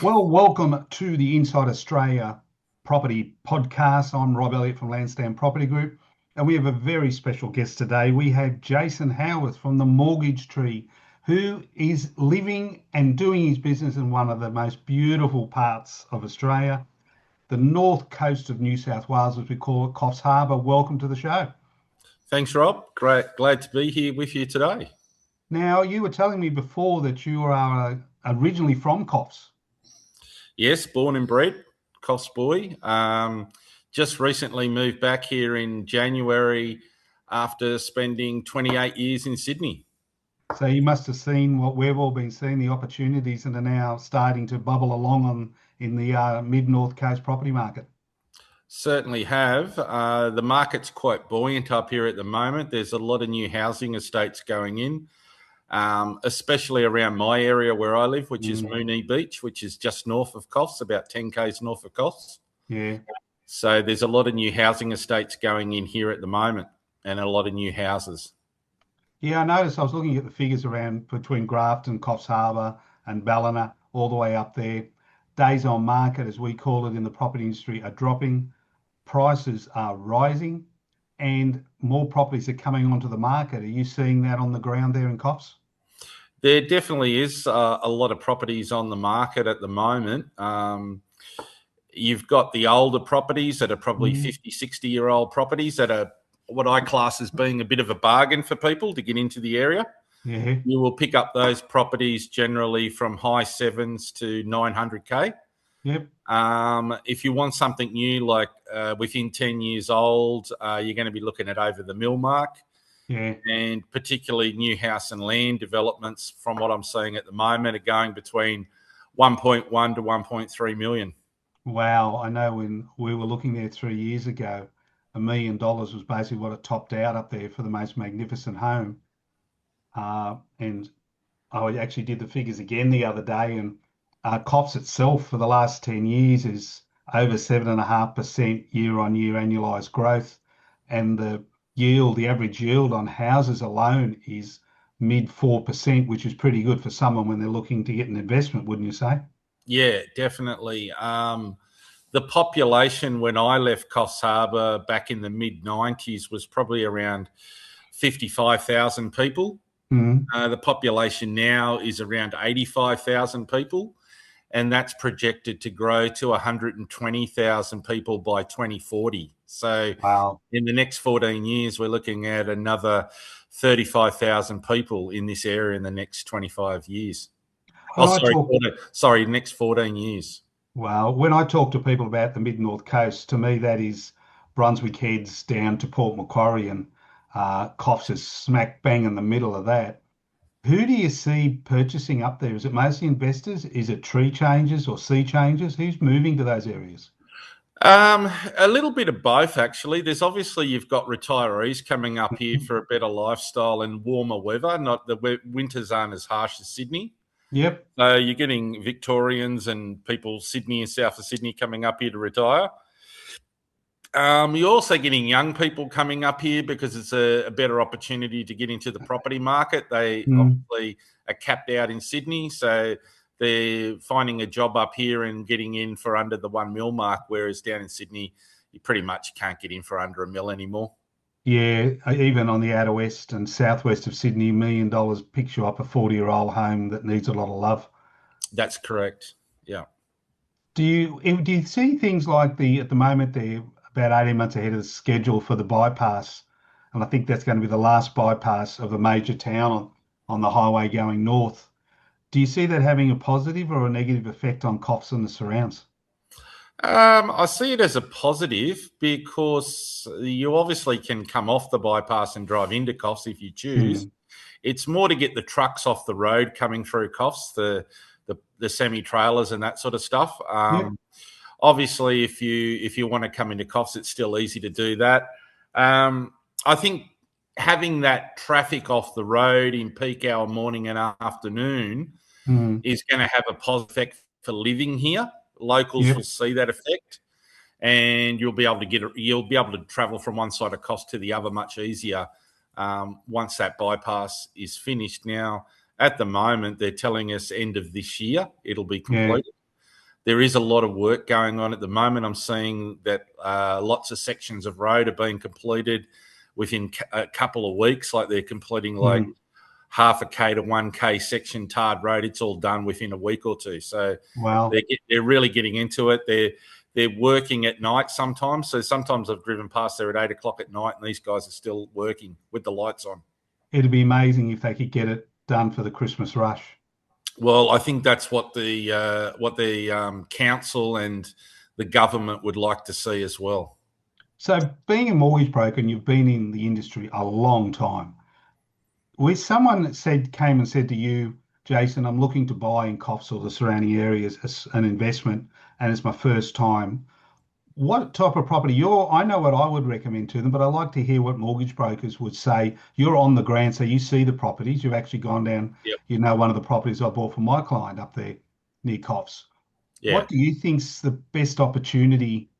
Well, welcome to the Inside Australia Property Podcast. I'm Rob Elliott from Lansdowne Property Group, and we have a very special guest today. We have Jason Howarth from the Mortgage Tree, who is living and doing his business in one of the most beautiful parts of Australia, the north coast of New South Wales, as we call it, Coffs Harbour. Welcome to the show. Thanks, Rob. Glad to be here with you today. Now, you were telling me before that you are originally from Coffs. Yes, born and bred, Coffs boy. Just recently moved back here in January after spending 28 years in Sydney. So you must have seen what we've all been seeing, the opportunities that are now starting to bubble along in the mid-north coast property market. Certainly have. The market's quite buoyant up here at the moment. There's a lot of new housing estates going in. Especially around my area where I live, which is Moonee Beach, which is just north of Coffs, about 10 k's north of Coffs. Yeah. So there's a lot of new housing estates going in here at the moment and a lot of new houses. Yeah, I noticed. I was looking at the figures around between Grafton, Coffs Harbour and Ballina, all the way up there. Days on market, as we call it in the property industry, are dropping. Prices are rising and more properties are coming onto the market. Are you seeing that on the ground there in Coffs? There definitely is a lot of properties on the market at the moment. You've got the older properties that are probably 50, 60-year-old properties that are what I class as being a bit of a bargain for people to get into the area. Yeah. You will pick up those properties generally from high sevens to 900K. Yep. If you want something new, like within 10 years old, you're going to be looking at over the mil mark. Yeah. And particularly new house and land developments, from what I'm seeing at the moment, are going between 1.1 to 1.3 million. Wow. I know when we were looking there 3 years ago, $1 million was basically what it topped out up there for the most magnificent home. And I actually did the figures again the other day, and Coffs itself for the last 10 years is over 7.5% year on year annualized growth. And the average yield on houses alone is mid 4%, which is pretty good for someone when they're looking to get an investment, wouldn't you say? Yeah, definitely. The population when I left Coffs Harbour back in the mid-90s was probably around 55,000 people. The population now is around 85,000 people, and that's projected to grow to 120,000 people by 2040. So Wow. in the next 14 years, we're looking at another 35,000 people in this area in the next 25 years. Next 14 years. Well, when I talk to people about the mid-north coast, to me that is Brunswick Heads down to Port Macquarie, and Coffs is smack bang in the middle of that. Who do you see purchasing up there? Is it mostly investors? Is it tree changers or sea changers? Who's moving to those areas? A little bit of both, actually. There's obviously you've got retirees coming up here for a better lifestyle and warmer weather. Not the winters aren't as harsh as Sydney. Yep. So you're getting Victorians and people Sydney and south of Sydney coming up here to retire. You're also getting young people coming up here because it's a better opportunity to get into the property market. They obviously are capped out in Sydney, so they're finding a job up here and getting in for under the 1 mil mark, whereas down in Sydney, you pretty much can't get in for under a mil anymore. Yeah, even on the outer west and southwest of Sydney, $1 million picks you up a 40-year-old home that needs a lot of love. That's correct. Yeah. Do you see things like at the moment they're about 18 months ahead of the schedule for the bypass, and I think that's going to be the last bypass of a major town on the highway going north. Do you see that having a positive or a negative effect on Coffs and the surrounds? I see it as a positive because you obviously can come off the bypass and drive into Coffs if you choose. It's more to get the trucks off the road coming through Coffs, the semi-trailers and that sort of stuff. Obviously, if you want to come into Coffs, it's still easy to do that. I think having that traffic off the road in peak hour morning and afternoon is going to have a positive effect for living here. Locals will see that effect, and you'll be able to travel from one side of Coffs to the other much easier once that bypass is finished. Now, at the moment, they're telling us end of this year it'll be completed. There is a lot of work going on at the moment. I'm seeing that lots of sections of road are being completed within a couple of weeks. Like they're completing like half a K to 1K section tarred road. It's all done within a week or two. So Wow. they're really getting into it. They're working at night sometimes. So sometimes I've driven past there at 8 o'clock at night, and these guys are still working with the lights on. It'd be amazing if they could get it done for the Christmas rush. Well, I think that's what the council and the government would like to see as well. So, being a mortgage broker, and you've been in the industry a long time, with someone that came and said to you, Jason, I'm looking to buy in Coffs or the surrounding areas as an investment, and it's my first time. What type of property I know what I would recommend to them, but I like to hear what mortgage brokers would say. You're on the ground, so you see the properties. You've actually gone down, Yep. one of the properties I bought for my client up there near Coffs. Yeah. What do you think's the best opportunity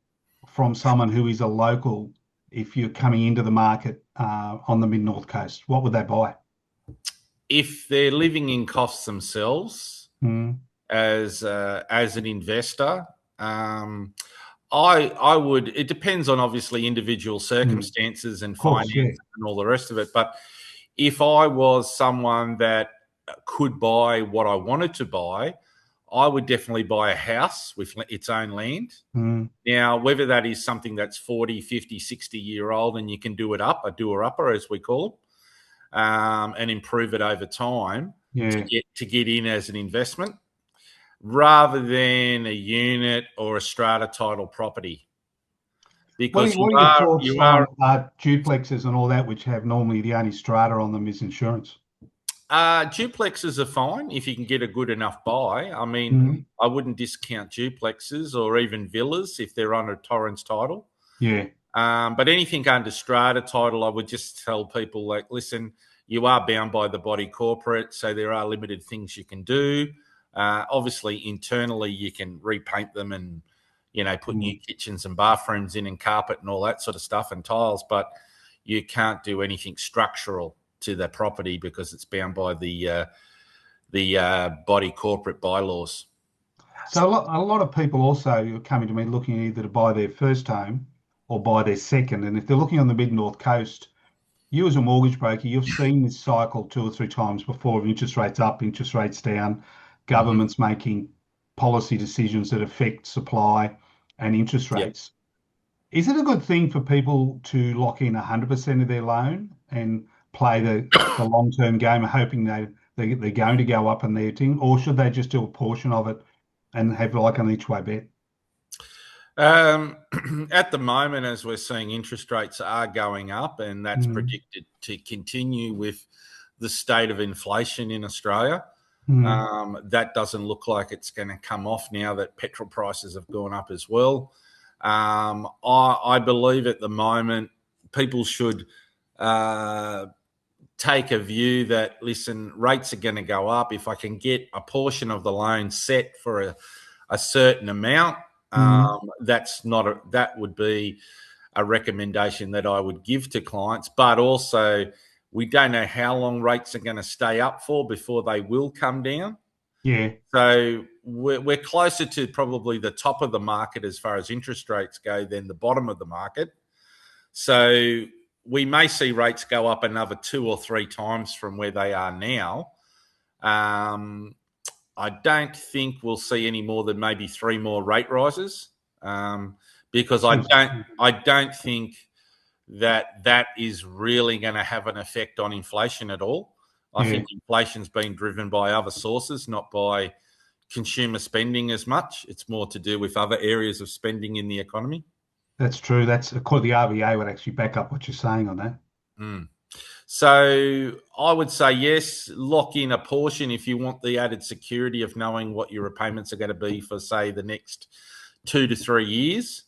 from someone who is a local if you're coming into the market on the mid-north coast? What would they buy? If they're living in Coffs themselves as an investor, I would. It depends on obviously individual circumstances and finances and all the rest of it. But if I was someone that could buy what I wanted to buy, I would definitely buy a house with its own land. Now, whether that is something that's 40, 50, 60-year old and you can do it up, a doer-upper as we call them, and improve it over time to get in as an investment, rather than a unit or a strata title property. Because what are your thoughts on duplexes and all that, which have normally the only strata on them is insurance? Duplexes are fine if you can get a good enough buy. I mean, I wouldn't discount duplexes or even villas if they're on a Torrens title. Yeah. But anything under strata title, I would just tell people, like, listen, you are bound by the body corporate, so there are limited things you can do. Obviously, internally, you can repaint them and, put new kitchens and bathrooms in and carpet and all that sort of stuff and tiles, but you can't do anything structural to the property because it's bound by the body corporate bylaws. So a lot of people also are coming to me looking either to buy their first home or buy their second. And if they're looking on the mid-north coast, you as a mortgage broker, you've seen this cycle 2 or 3 times before of interest rates up, interest rates down, governments making policy decisions that affect supply and interest rates. Yep. Is it a good thing for people to lock in 100% of their loan and play the long-term game, hoping they're going to go up and their thing, or should they just do a portion of it and have like an each way bet? At the moment, as we're seeing, interest rates are going up, and that's predicted to continue with the state of inflation in Australia. That doesn't look like it's going to come off now that petrol prices have gone up as well. I believe at the moment people should take a view that, listen, rates are going to go up. If I can get a portion of the loan set for a certain amount, that would be a recommendation that I would give to clients. But also, we don't know how long rates are going to stay up for before they will come down. Yeah. So we're closer to probably the top of the market as far as interest rates go than the bottom of the market. So we may see rates go up another 2 or 3 times from where they are now. I don't think we'll see any more than maybe 3 more rate rises, because I don't think that is really going to have an effect on inflation at all. I think inflation's been driven by other sources, not by consumer spending as much. It's more to do with other areas of spending in the economy. That's true. That's the RBA would actually back up what you're saying on that. So I would say, yes, lock in a portion if you want the added security of knowing what your repayments are going to be for, say, the next 2 to 3 years.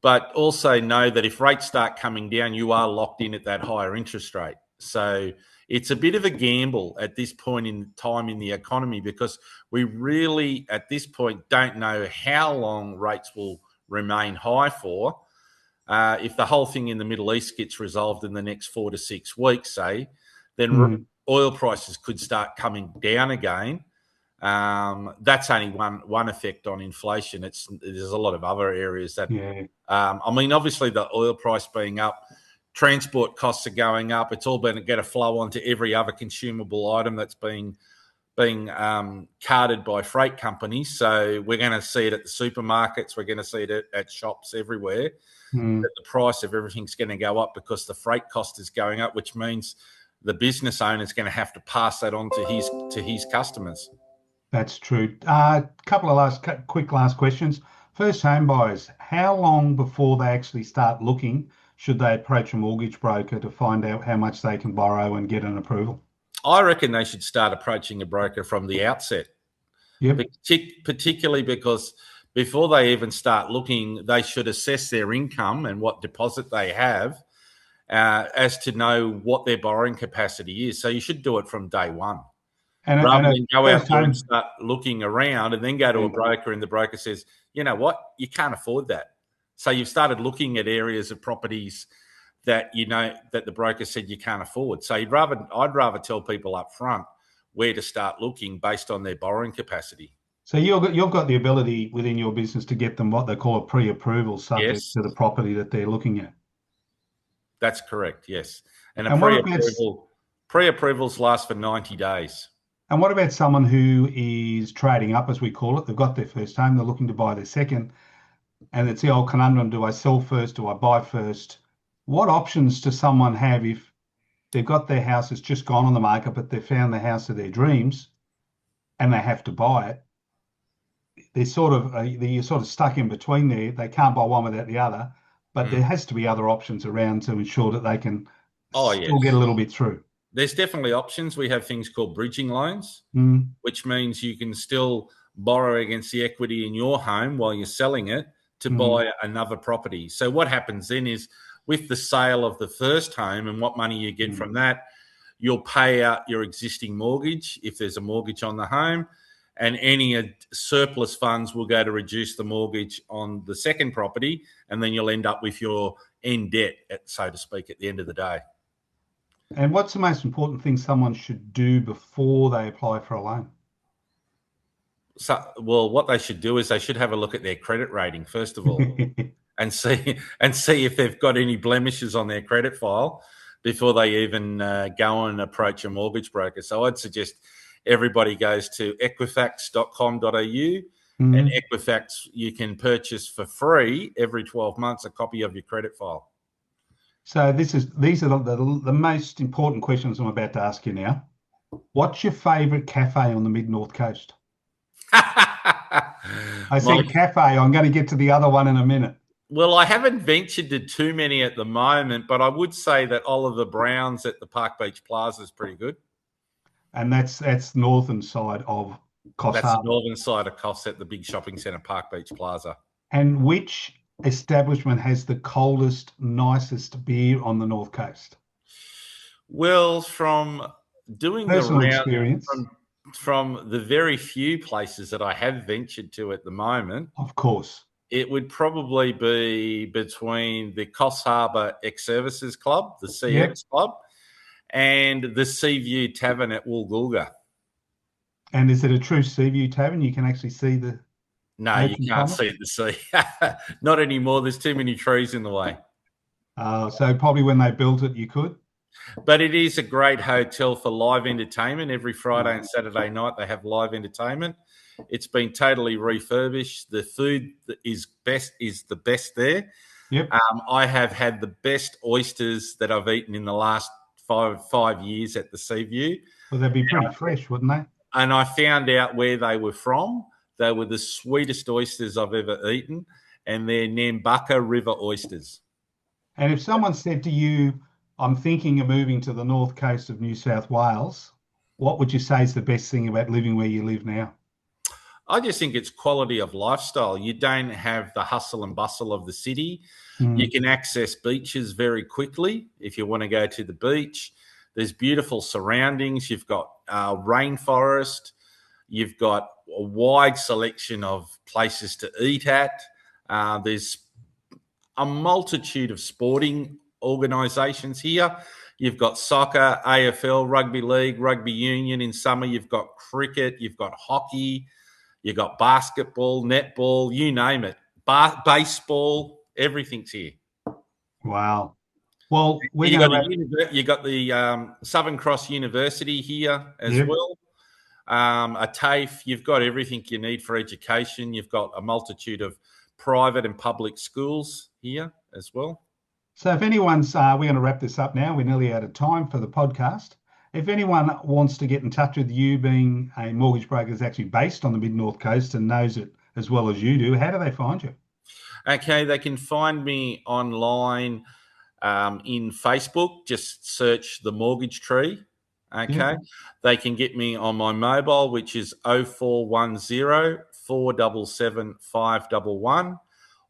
But also know that if rates start coming down, you are locked in at that higher interest rate. So it's a bit of a gamble at this point in time in the economy, because we really, at this point, don't know how long rates will remain high for. If the whole thing in the Middle East gets resolved in the next 4 to 6 weeks, say, then oil prices could start coming down again. That's only one effect on inflation. There's a lot of other areas that. Yeah. I mean, obviously the oil price being up, transport costs are going up. It's all going to flow onto every other consumable item that's being carted by freight companies. So we're going to see it at the supermarkets. We're going to see it at shops everywhere. That the price of everything's going to go up because the freight cost is going up, which means the business owner is going to have to pass that on to his customers. That's true. Couple of quick last questions. First home buyers, how long before they actually start looking should they approach a mortgage broker to find out how much they can borrow and get an approval? I reckon they should start approaching a broker from the outset. Yep. Particularly because before they even start looking, they should assess their income and what deposit they have as to know what their borrowing capacity is. So you should do it from day one. Rather than go out there and start looking around and then go to a broker and the broker says, you know what, you can't afford that. So you've started looking at areas of properties that that the broker said you can't afford. So I'd rather tell people up front where to start looking based on their borrowing capacity. So you've got the ability within your business to get them what they call a pre-approval subject to the property that they're looking at. That's correct, yes. And pre-approvals last for 90 days. And what about someone who is trading up, as we call it? They've got their first home, they're looking to buy their second, and it's the old conundrum, do I sell first, do I buy first? What options does someone have if they've got their house that's just gone on the market, but they've found the house of their dreams and they have to buy it? You're sort of stuck in between there. They can't buy one without the other, but there has to be other options around to ensure that they can still get a little bit through. There's definitely options. We have things called bridging loans, which means you can still borrow against the equity in your home while you're selling it to buy another property. So what happens then is with the sale of the first home and what money you get from that, you'll pay out your existing mortgage if there's a mortgage on the home, and any surplus funds will go to reduce the mortgage on the second property, and then you'll end up with your end debt, so to speak, at the end of the day. And what's the most important thing someone should do before they apply for a loan? So, well, what they should do is they should have a look at their credit rating, first of all, and see if they've got any blemishes on their credit file before they even go and approach a mortgage broker. So I'd suggest everybody goes to equifax.com.au, and Equifax, you can purchase for free every 12 months a copy of your credit file. So these are the most important questions I'm about to ask you now. What's your favourite cafe on the mid-north coast? I said cafe. I'm going to get to the other one in a minute. Well, I haven't ventured to too many at the moment, but I would say that Oliver Brown's at the Park Beach Plaza is pretty good. And that's northern side of Coffs Harbour. That's the northern side of Coffs at the big shopping centre, Park Beach Plaza. And which establishment has the coldest, nicest beer on the north coast? Well, from doing personal the round, experience, from the very few places that I have ventured to at the moment, of course, it would probably be between the Coffs Harbour Ex-Services Club, the CX Club, and the Seaview Tavern at Woolgoolga. And is it a true Seaview Tavern? You can actually see the... No, you can't see the sea. Not anymore. There's too many trees in the way. So probably when they built it, you could. But it is a great hotel for live entertainment. Every Friday and Saturday night they have live entertainment. It's been totally refurbished. The food is the best there. Yep. I have had the best oysters that I've eaten in the last five years at the Seaview. Well, they'd be pretty fresh, wouldn't they? And I found out where they were from. They were the sweetest oysters I've ever eaten, and they're Nambucca River oysters. And if someone said to you, I'm thinking of moving to the north coast of New South Wales, what would you say is the best thing about living where you live now? I just think it's quality of lifestyle. You don't have the hustle and bustle of the city. You can access beaches very quickly if you want to go to the beach. There's beautiful surroundings. You've got rainforest. You've got a wide selection of places to eat at. There's a multitude of sporting organisations here. You've got soccer, AFL, rugby league, rugby union. In summer, you've got cricket, you've got hockey, you've got basketball, netball, you name it. Baseball, everything's here. Wow. Well, we're You going to got wrap. the Southern Cross University here as Yep. well. A TAFE. You've got everything you need for education. You've got a multitude of private and public schools here as well. So if anyone's, we're going to wrap this up now. We're nearly out of time for the podcast. If anyone wants to get in touch with you, being a mortgage broker that's actually based on the Mid-North Coast and knows it as well as you do, how do they find you? Okay, they can find me online in Facebook. Just search The Mortgage Tree. Okay. Yeah. They can get me on my mobile, which is 0410 477 511,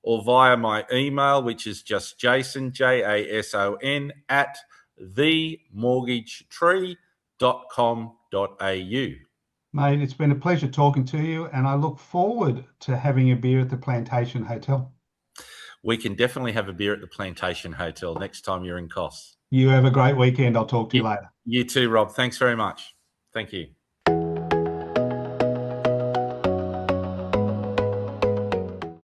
or via my email, which is just Jason, Jason, at themortgagetree.com.au. Mate, it's been a pleasure talking to you, and I look forward to having a beer at the Plantation Hotel. We can definitely have a beer at the Plantation Hotel next time you're in Coffs. You have a great weekend. I'll talk to you later. You too, Rob. Thanks very much. Thank you.